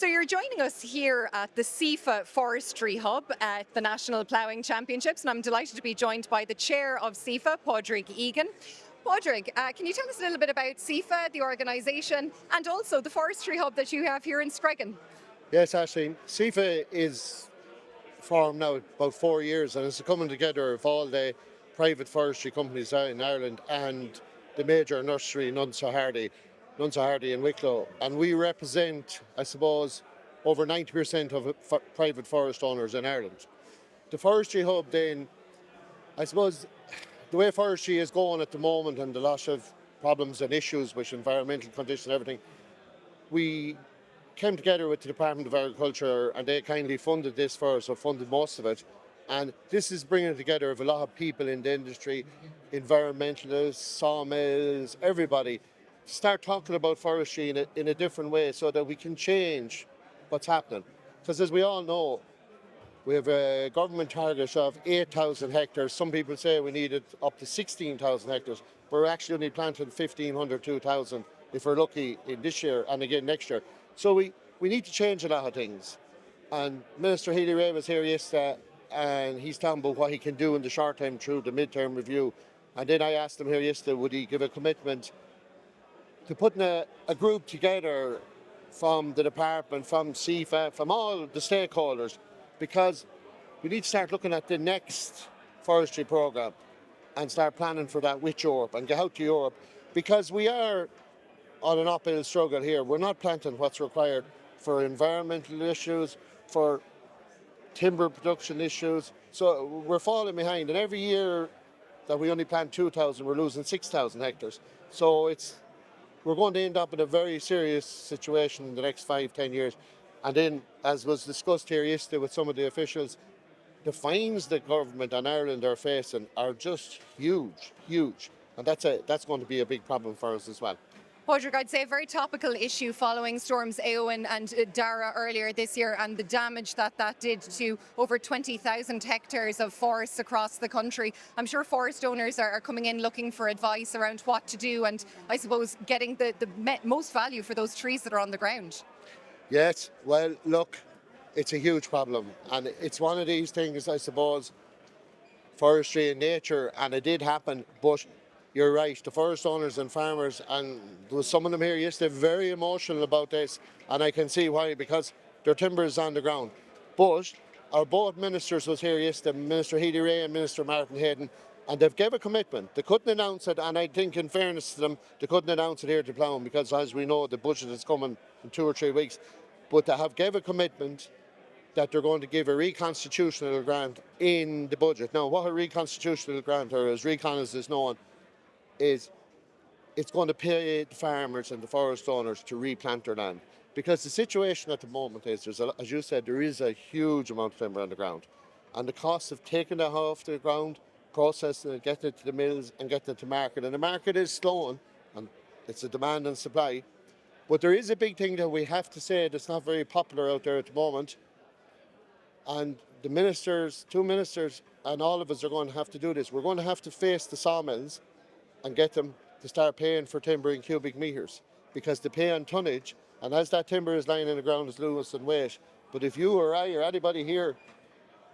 So you're joining us here at the SEEFA Forestry Hub at the National Ploughing Championships, and I'm delighted to be joined by the chair of SEEFA, Padraig Egan. Padraig, can you tell us a little bit about SEEFA, the organisation, and also the Forestry Hub that you have here in Screggan? Yes, Ashley. SEEFA is formed now about 4 years, and it's a coming together of all the private forestry companies out in Ireland and the major nursery, Nunsa Hardy in Wicklow. And we represent, I suppose, over 90% of private forest owners in Ireland. The Forestry Hub then, I suppose, the way forestry is going at the moment and a lot of problems and issues with environmental conditions and everything, we came together with the Department of Agriculture and they kindly funded this for us, or funded most of it. And this is bringing together of a lot of people in the industry, environmentalists, sawmills, everybody, to start talking about forestry in a different way so that we can change what's happening. Because as we all know, we have a government target of 8,000 hectares. Some people say we need it up to 16,000 hectares. We're actually only planting 1,500, 2,000 if we're lucky in this year and again next year. So we need to change a lot of things. And Minister Healy-Rae was here yesterday and he's talking about what he can do in the short term through the midterm review. And then I asked him here yesterday, would he give a commitment to putting a group together from the department, from SEEFA, from all the stakeholders, because we need to start looking at the next forestry programme and start planning for that with Europe and get out to Europe, because we are on an uphill struggle here. We're not planting what's required for environmental issues, for timber production issues, so we're falling behind. And every year that we only plant 2,000, we're losing 6,000 hectares. So we're going to end up in a very serious situation in the next 5-10 years. And then, as was discussed here yesterday with some of the officials, the fines the government and Ireland are facing are just huge, huge. And that's going to be a big problem for us as well. Padraig, I'd say a very topical issue following storms Eowyn and Dara earlier this year and the damage that did to over 20,000 hectares of forests across the country. I'm sure forest owners are coming in looking for advice around what to do and I suppose getting the most value for those trees that are on the ground. Yes, well, look, it's a huge problem. And it's one of these things, I suppose, forestry and nature, and it did happen, but you're right, the forest owners and farmers, and there was some of them here yesterday very emotional about this, and I can see why, because their timber is on the ground. But our both ministers was here yesterday, Minister Healy-Rae and Minister Martin Hayden, and they've gave a commitment. They couldn't announce it, and I think in fairness to them, they couldn't announce it here to Ploughing because, as we know, the budget is coming in 2 or 3 weeks. But they have gave a commitment that they're going to give a reconstitutional grant in the budget. Now, what a reconstitutional grant, or as recon as is known, is it's going to pay the farmers and the forest owners to replant their land. Because the situation at the moment is, as you said, there is a huge amount of timber on the ground. And the cost of taking that off the ground, processing it, getting it to the mills and getting it to market. And the market is slowing, and it's a demand and supply. But there is a big thing that we have to say that's not very popular out there at the moment. And the ministers, 2 ministers, and all of us are going to have to do this. We're going to have to face the sawmills and get them to start paying for timber in cubic metres, because they pay on tonnage, and as that timber is lying in the ground, it's losing weight. But if you or I or anybody here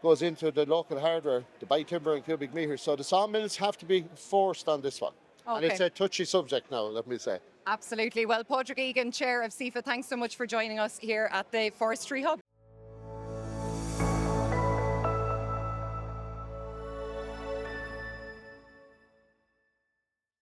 goes into the local hardware to buy timber in cubic metres, so the sawmills have to be forced on this one. Okay. And it's a touchy subject now, let me say. Absolutely. Well, Padraig Egan, chair of SEEFA, thanks so much for joining us here at the Forestry Hub.